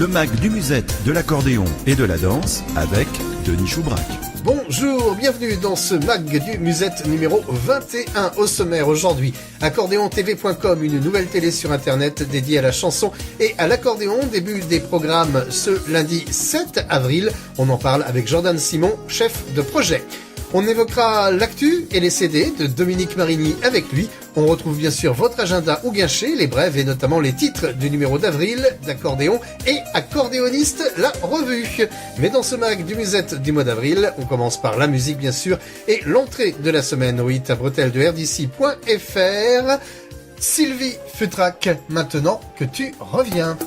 le mag du musette, de l'accordéon et de la danse avec Denis Choubrac. Bonjour, bienvenue dans ce mag du musette numéro 21. Au sommaire aujourd'hui, accordéontv.com, une nouvelle télé sur internet dédiée à la chanson et à l'accordéon. Début des programmes ce lundi 7 avril. On en parle avec Jordan Simon, chef de projet. On évoquera l'actu et les CD de Dominique Marigny avec lui. On retrouve bien sûr votre agenda ou guinché, les brèves et notamment les titres du numéro d'avril d'accordéon et accordéoniste, la revue. Mais dans ce mag du musette du mois d'avril, on commence par la musique bien sûr et l'entrée de la semaine au hit à bretelles de rdc.fr. Sylvie Futrac, maintenant que tu reviens.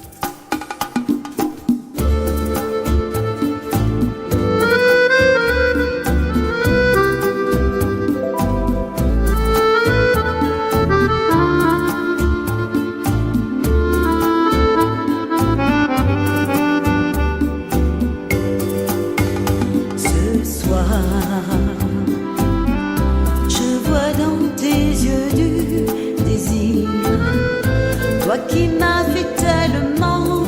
Qui m'a fait tellement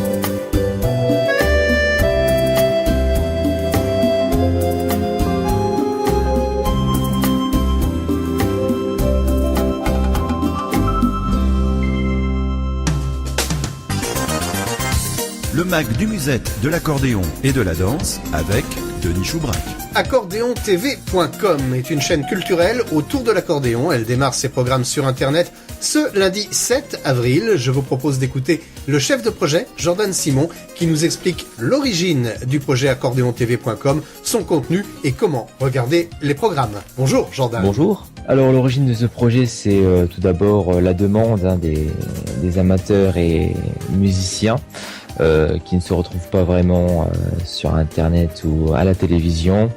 Le mag du musette, de l'accordéon et de la danse avec Denis Choubrac. Accordéontv.com est une chaîne culturelle autour de l'accordéon. Elle démarre ses programmes sur internet ce lundi 7 avril. Je vous propose d'écouter le chef de projet, Jordan Simon, qui nous explique l'origine du projet accordéontv.com, son contenu et comment regarder les programmes. Bonjour Jordan. Bonjour. Alors l'origine de ce projet, c'est tout d'abord la demande des amateurs et musiciens qui ne se retrouvent pas vraiment sur internet ou à la télévision.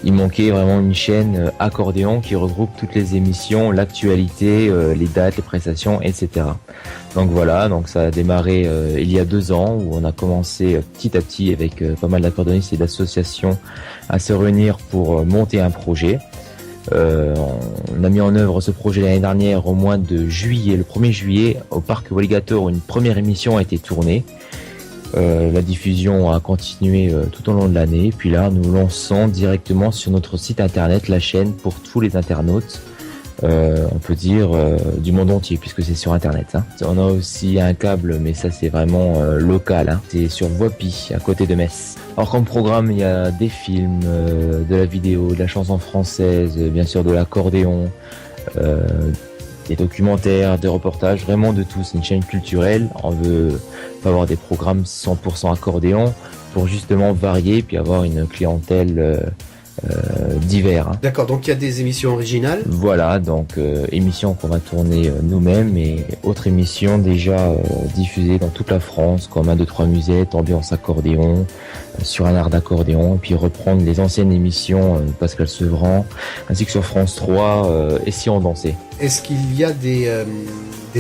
Il manquait vraiment une chaîne accordéon qui regroupe toutes les émissions, l'actualité, les dates, les prestations, etc. Donc voilà, donc ça a démarré il y a 2 ans où on a commencé petit à petit avec pas mal d'accordéonistes et d'associations à se réunir pour monter un projet. On a mis en œuvre ce projet l'année dernière au mois de juillet, le 1er juillet, au Parc Walligator, où une première émission a été tournée. La diffusion a continué tout au long de l'année. Puis là, nous lançons directement sur notre site internet la chaîne pour tous les internautes, on peut dire du monde entier, puisque c'est sur internet. Hein. On a aussi un câble, mais ça c'est vraiment local. Hein. C'est sur Voipy, à côté de Metz. Alors comme programme, il y a des films, de la vidéo, de la chanson française, bien sûr de l'accordéon, des documentaires, des reportages, vraiment de tout. C'est une chaîne culturelle. On veut avoir des programmes 100% accordéon pour justement varier puis avoir une clientèle divers. Hein. D'accord, donc il y a des émissions originales. Voilà, donc émissions qu'on va tourner nous-mêmes et autres émissions déjà diffusées dans toute la France, comme 1, 2, 3 musettes, ambiance accordéon, sur un art d'accordéon, et puis reprendre les anciennes émissions Pascal Sevran, ainsi que sur France 3, Et si on dansait. Est-ce qu'il y a des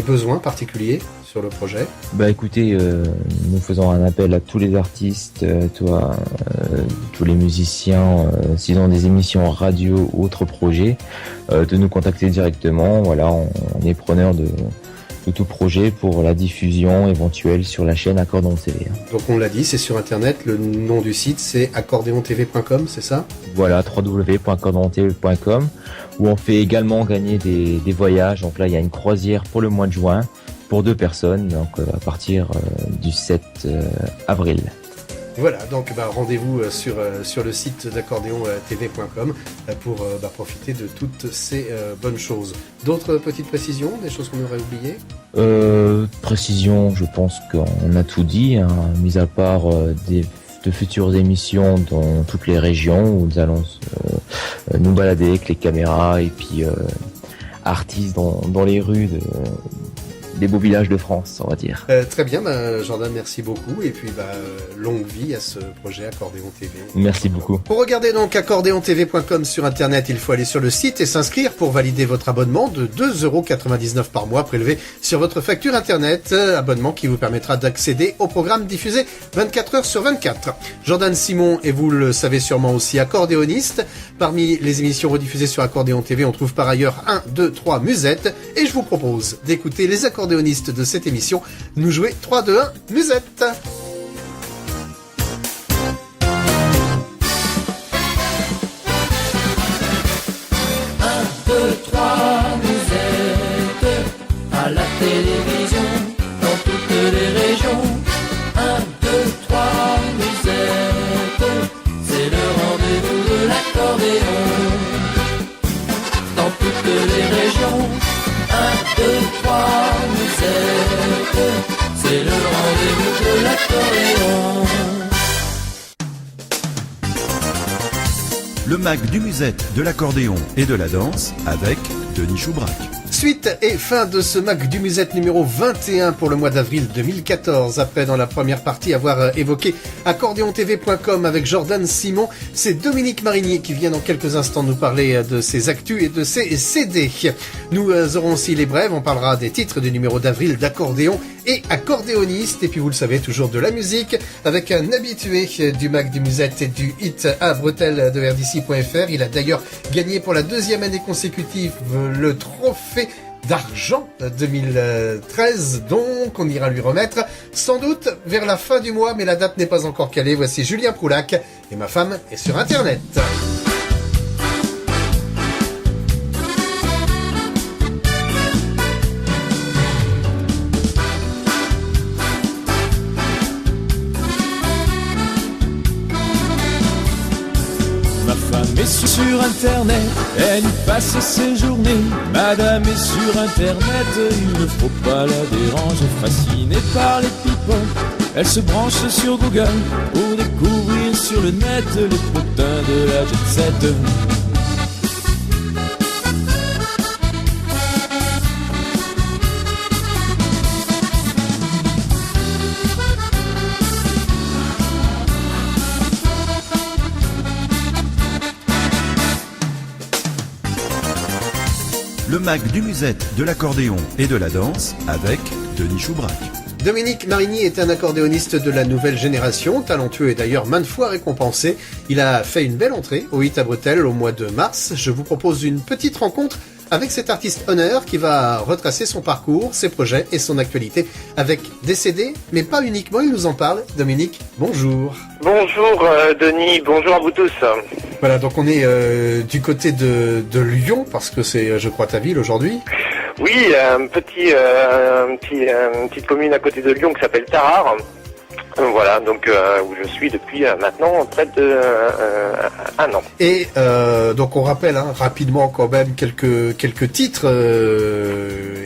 besoins particuliers sur le projet? Bah écoutez, nous faisons un appel à tous les artistes, tous les musiciens, s'ils ont des émissions radio ou autres projets, de nous contacter directement. Voilà, on est preneur de tout projet pour la diffusion éventuelle sur la chaîne Accordéon TV. Donc on l'a dit, c'est sur internet, le nom du site c'est accordéontv.com, c'est ça? Voilà, www.accordéontv.com, où on fait également gagner des voyages. Donc là il y a une croisière pour le mois de juin pour 2 personnes, donc à partir du 7 avril. Voilà, donc rendez-vous sur le site d'accordéontv.com pour profiter de toutes ces bonnes choses. D'autres petites précisions, des choses qu'on aurait oubliées? Précision, je pense qu'on a tout dit, hein, mis à part de futures émissions dans toutes les régions où nous allons nous balader avec les caméras et puis artistes dans les rues des beaux villages de France, on va dire. Très bien, Jordan, merci beaucoup. Et puis, longue vie à ce projet Accordéon TV. Merci beaucoup. Pour regarder donc accordéontv.com sur Internet, il faut aller sur le site et s'inscrire pour valider votre abonnement de 2,99€ par mois prélevé sur votre facture Internet. Abonnement qui vous permettra d'accéder aux programmes diffusés 24 heures sur 24. Jordan Simon, et vous le savez sûrement aussi, accordéoniste. Parmi les émissions rediffusées sur Accordéon TV, on trouve par ailleurs 1, 2, 3 musettes. Et je vous propose d'écouter les accordéonistes accordéoniste de cette émission, nous jouer 3, 2, 1, musette. À la télévision, dans toutes les régions. 1, 2, 3, musette, c'est le rendez-vous de l'accordéon. Dans toutes les régions. 1, 2, 3, musette, c'est le rendez-vous de l'accordéon. Le mag du musette, de l'accordéon et de la danse avec Denis Choubrac. Suite et fin de ce Mac du Musette numéro 21 pour le mois d'avril 2014. Après, dans la première partie, avoir évoqué accordéontv.com avec Jordan Simon, c'est Dominique Marinier qui vient dans quelques instants nous parler de ses actus et de ses CD. Nous aurons aussi les brèves, on parlera des titres du numéro d'avril d'accordéon et accordéoniste. Et puis vous le savez, toujours de la musique avec un habitué du Mac du Musette et du hit à bretelles de RDC.fr. Il a d'ailleurs gagné pour la 2e année consécutive le trophée d'argent 2013, donc on ira lui remettre sans doute vers la fin du mois, mais la date n'est pas encore calée. Voici Julien Proulac et Ma femme est sur Internet. Mais sur Internet, elle y passe ses journées. Madame est sur Internet, il ne faut pas la déranger. Fascinée par les people, elle se branche sur Google pour découvrir sur le net les potins de la jet set. Le mag du musette, de l'accordéon et de la danse avec Denis Choubrac. Dominique Marigny est un accordéoniste de la nouvelle génération, talentueux et d'ailleurs maintes fois récompensé. Il a fait une belle entrée au hit à bretelles au mois de mars. Je vous propose une petite rencontre avec cet artiste honneur qui va retracer son parcours, ses projets et son actualité avec des CD, mais pas uniquement, il nous en parle. Dominique, bonjour. Bonjour Denis, bonjour à vous tous. Voilà, donc on est du côté de Lyon, parce que c'est, je crois, ta ville aujourd'hui. Oui, une petite commune à côté de Lyon qui s'appelle Tarare. Voilà, donc où je suis depuis maintenant près de un an. Et donc on rappelle rapidement quand même quelques titres,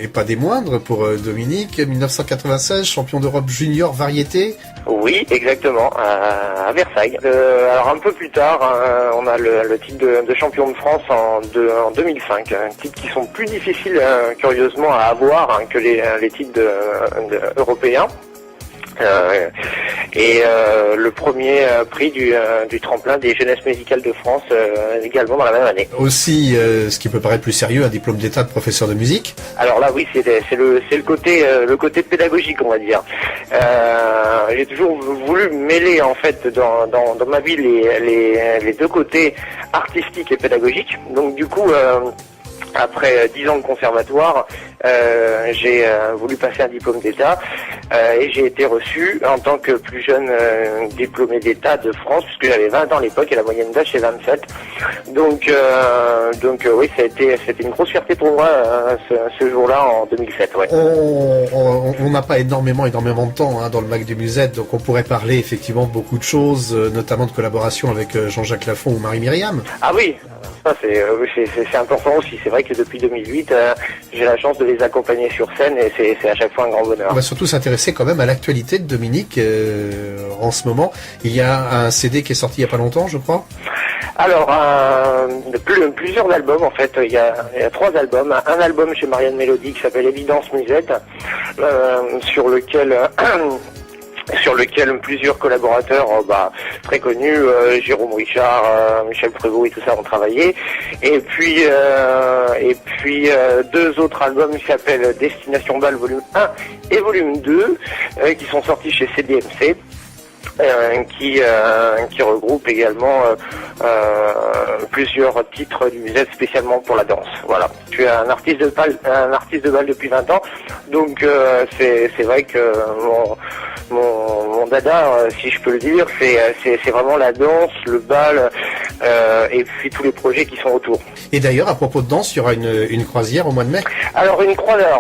et pas des moindres pour Dominique. 1996, champion d'Europe junior variété. Oui, exactement, à Versailles. Alors un peu plus tard, on a le titre de champion de France en 2005. Titres qui sont plus difficiles, curieusement, à avoir que les titres européens. Le premier prix du tremplin des jeunesses musicales de France également dans la même année. Aussi, ce qui peut paraître plus sérieux, un diplôme d'état de professeur de musique. Alors là, oui, c'est le côté pédagogique, on va dire. J'ai toujours voulu mêler en fait dans ma vie les deux côtés artistiques et pédagogiques. Donc du coup, après 10 ans de conservatoire, j'ai voulu passer un diplôme d'État et j'ai été reçu en tant que plus jeune diplômé d'État de France, puisque j'avais 20 ans à l'époque et la moyenne d'âge c'est 27. Donc oui, c'était une grosse fierté pour moi ce jour-là en 2007. Ouais. On n'a pas énormément de temps dans le Mac du Musette, donc on pourrait parler effectivement de beaucoup de choses, notamment de collaboration avec Jean-Jacques Lafont ou Marie-Myriam. Ah oui, ça c'est important aussi. C'est vrai que depuis 2008, j'ai la chance de les accompagner sur scène et c'est à chaque fois un grand bonheur. On va surtout s'intéresser quand même à l'actualité de Dominique en ce moment. Il y a un CD qui est sorti il n'y a pas longtemps, je crois. Alors, plusieurs albums en fait. Il y a 3 albums. Un album chez Marianne Mélodie qui s'appelle Évidence Musette, sur lequel plusieurs collaborateurs très connus, Jérôme Richard, Michel Prévost et tout ça ont travaillé. Et puis 2 autres albums qui s'appellent Destination Bal volume 1 et volume 2 qui sont sortis chez CDMC. qui regroupe également plusieurs titres du musette spécialement pour la danse. Voilà. Je suis un artiste de bal depuis 20 ans, donc c'est vrai que mon dada, si je peux le dire, c'est vraiment la danse, le bal et puis tous les projets qui sont autour. Et d'ailleurs, à propos de danse, il y aura une croisière au mois de mai. Alors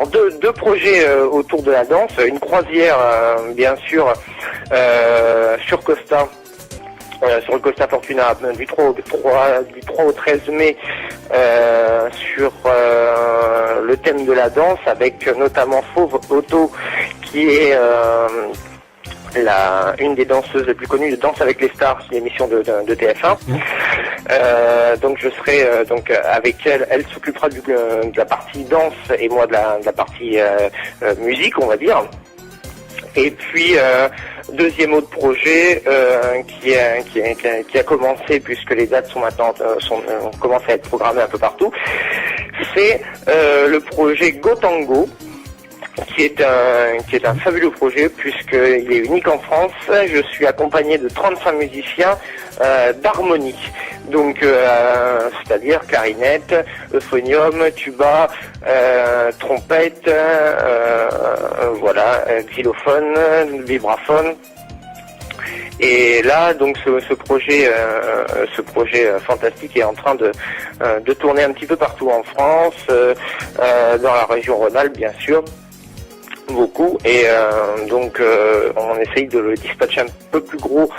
deux projets autour de la danse, une croisière bien sûr sur Costa. Sur le Costa Fortuna du 3 au 13 mai sur le thème de la danse avec notamment Fauve Otto qui est une des danseuses les plus connues de Danse avec les stars, qui est l'émission de TF1. Donc je serai donc avec elle. Elle s'occupera de la partie danse et moi de la partie musique, on va dire. Et puis deuxième autre projet qui a commencé puisque les dates sont maintenant commencent à être programmées un peu partout. C'est le projet GoTango, qui est un fabuleux projet puisqu'il est unique en France. Je suis accompagné de 35 musiciens d'harmonie, donc c'est-à-dire clarinette, euphonium, tuba, trompette, voilà, xylophone, vibraphone. Et là, donc, ce projet fantastique est en train de tourner un petit peu partout en France, dans la région Rhône-Alpes, bien sûr. Beaucoup, et donc on essaye de le dispatcher un peu plus gros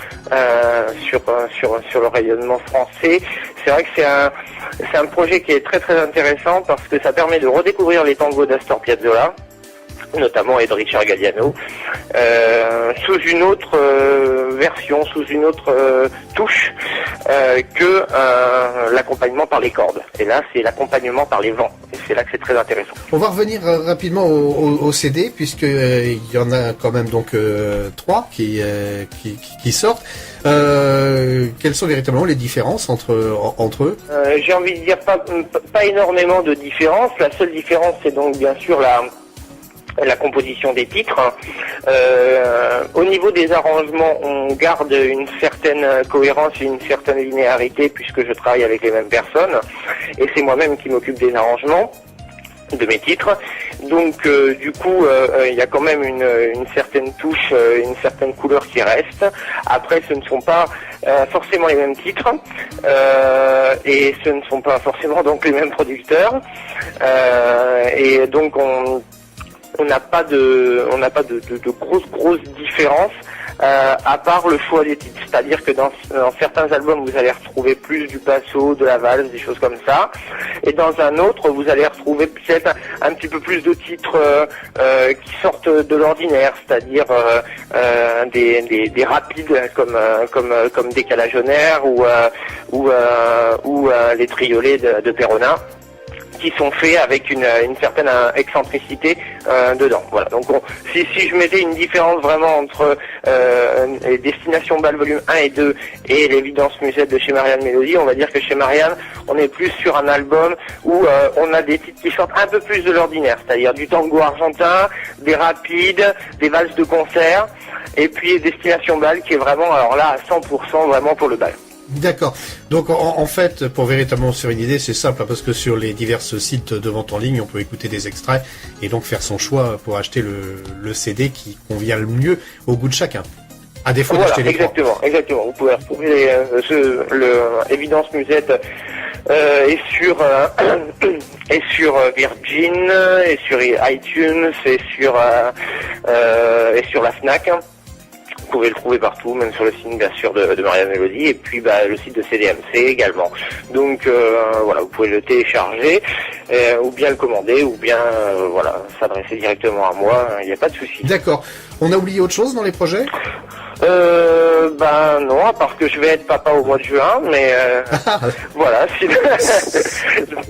sur le rayonnement français. C'est vrai que c'est un projet qui est très très intéressant parce que ça permet de redécouvrir les tangos d'Astor Piazzolla, notamment et de Richard Galliano, sous une autre version, sous une autre touche que l'accompagnement par les cordes. Et là, c'est l'accompagnement par les vents. Et c'est là que c'est très intéressant. On va revenir rapidement au CD, puisque il y en a quand même donc 3 qui sortent. Quelles sont véritablement les différences entre eux? J'ai envie de dire pas énormément de différences. La seule différence, c'est donc bien sûr la composition des titres. Au niveau des arrangements, on garde une certaine cohérence et une certaine linéarité puisque je travaille avec les mêmes personnes et c'est moi-même qui m'occupe des arrangements de mes titres. Donc du coup, il y a quand même une certaine touche, une certaine couleur qui reste. Après, ce ne sont pas forcément les mêmes titres et ce ne sont pas forcément donc les mêmes producteurs. Et donc on n'a pas de grosses différences à part le choix des titres. C'est-à-dire que dans certains albums, vous allez retrouver plus du basso, de la valse, des choses comme ça. Et dans un autre, vous allez retrouver peut-être un petit peu plus de titres qui sortent de l'ordinaire, c'est-à-dire des rapides comme Décalage honaire ou les triolets de Perronin, qui sont faits avec une certaine excentricité dedans. Voilà. Donc si je mettais une différence vraiment entre Destination Bal volume 1 et 2 et l'évidence musette de chez Marianne Mélodie, on va dire que chez Marianne, on est plus sur un album où on a des titres qui sortent un peu plus de l'ordinaire, c'est-à-dire du tango argentin, des rapides, des valses de concert, et puis Destination Bal qui est vraiment, alors là, à 100% vraiment pour le bal. D'accord. Donc en fait, pour véritablement sur une idée, c'est simple, parce que sur les divers sites de vente en ligne, on peut écouter des extraits et donc faire son choix pour acheter le CD qui convient le mieux au goût de chacun. À défaut d'acheter les exactement. Vous pouvez retrouver l'évidence musette et sur Virgin, et sur iTunes, et sur la Fnac. Vous pouvez le trouver partout, même sur le site bien sûr de Marianne Mélodie, et puis le site de CDMC également. Donc voilà, vous pouvez le télécharger, ou bien le commander, ou bien s'adresser directement à moi, il n'y a pas de souci. D'accord. On a oublié autre chose dans les projets? Non, à part que je vais être papa au mois de juin, mais voilà,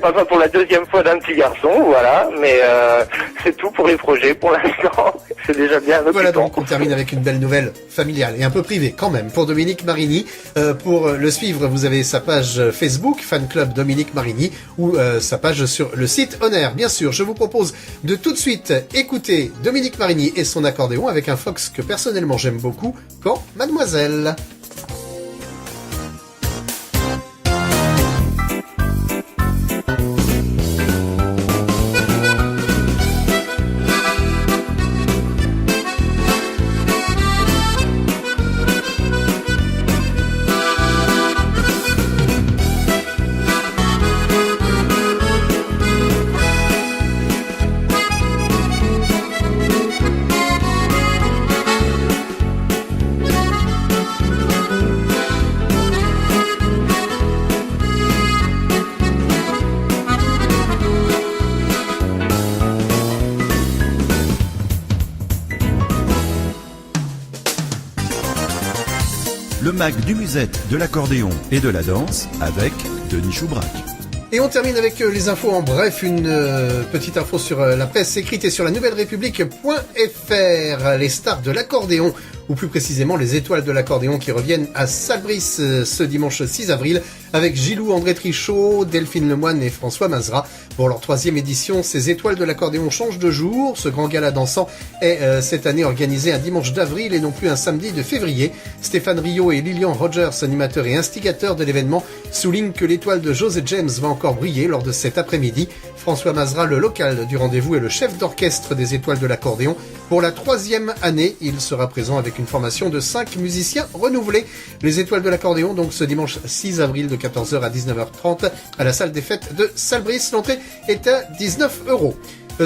papa pour la deuxième fois d'un petit garçon, voilà, mais c'est tout pour les projets pour l'instant, c'est déjà bien occupant. Voilà, donc on termine avec une belle nouvelle familiale et un peu privée quand même pour Dominique Marini. Pour le suivre, vous avez sa page Facebook, Fan Club Dominique Marini, ou sa page sur le site Honor. Bien sûr, je vous propose de tout de suite écouter Dominique Marini et son accordéon avec un Fox que personnellement j'aime beaucoup, Caen, Mademoiselle. Le mag du musette, de l'accordéon et de la danse avec Denis Choubrac. Et on termine avec les infos en bref, une petite info sur la presse écrite et sur la nouvellerépublique.fr. Les stars de l'accordéon, ou plus précisément les étoiles de l'accordéon qui reviennent à Salbris ce dimanche 6 avril avec Gilou, André Trichot, Delphine Lemoine et François Mazra. Pour leur 3e édition, ces étoiles de l'accordéon changent de jour. Ce grand gala dansant est cette année organisé un dimanche d'avril et non plus un samedi de février. Stéphane Rio et Lilian Rogers, animateurs et instigateurs de l'événement, soulignent que l'étoile de José James va encore briller lors de cet après-midi. François Mazra, le local du rendez-vous, est le chef d'orchestre des étoiles de l'accordéon. Pour la 3e année, il sera présent avec une formation de 5 musiciens renouvelés. Les étoiles de l'accordéon, donc ce dimanche 6 avril de 14h à 19h30 à la salle des fêtes de Salbris. L'entrée est à 19 €.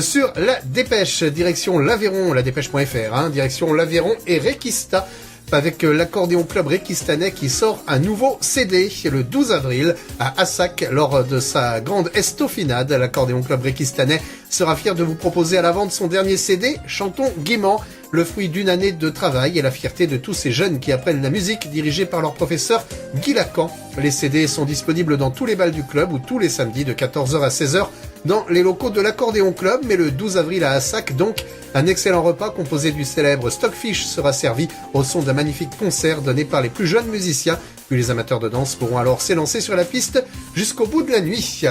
Sur la dépêche, direction l'Aveyron, la dépêche.fr, direction l'Aveyron et Requista, avec l'accordéon club réquistanais qui sort un nouveau CD le 12 avril à Assac lors de sa grande estofinade. L'accordéon club réquistanais sera fier de vous proposer à la vente son dernier CD, Chantons gaiement, le fruit d'une année de travail et la fierté de tous ces jeunes qui apprennent la musique, dirigés par leur professeur Guy Lacan. Les CD sont disponibles dans tous les bals du club ou tous les samedis de 14h à 16h dans les locaux de l'accordéon club, mais le 12 avril à Assac, donc, un excellent repas composé du célèbre Stockfish sera servi au son d'un magnifique concert donné par les plus jeunes musiciens. Puis les amateurs de danse pourront alors s'élancer sur la piste jusqu'au bout de la nuit.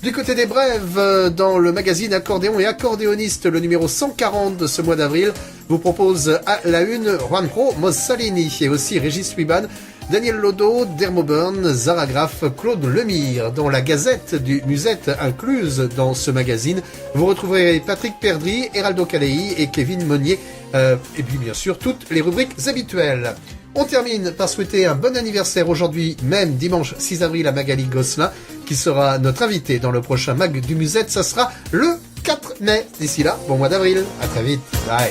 Du côté des brèves, dans le magazine Accordéon et Accordéoniste, le numéro 140 de ce mois d'avril vous propose à la une Juanjo Mossalini et aussi Régis Wiban, Daniel Lodo, Dermo Byrne, Zara Graff, Claude Lemire. Dans la Gazette du Musette incluse dans ce magazine, vous retrouverez Patrick Perdry, Heraldo Calei et Kevin Monnier, et puis bien sûr toutes les rubriques habituelles. On termine par souhaiter un bon anniversaire aujourd'hui, même dimanche 6 avril, à Magali Gosselin, qui sera notre invitée dans le prochain Mag du Musette. Ça sera le 4 mai. D'ici là, bon mois d'avril. À très vite. Bye.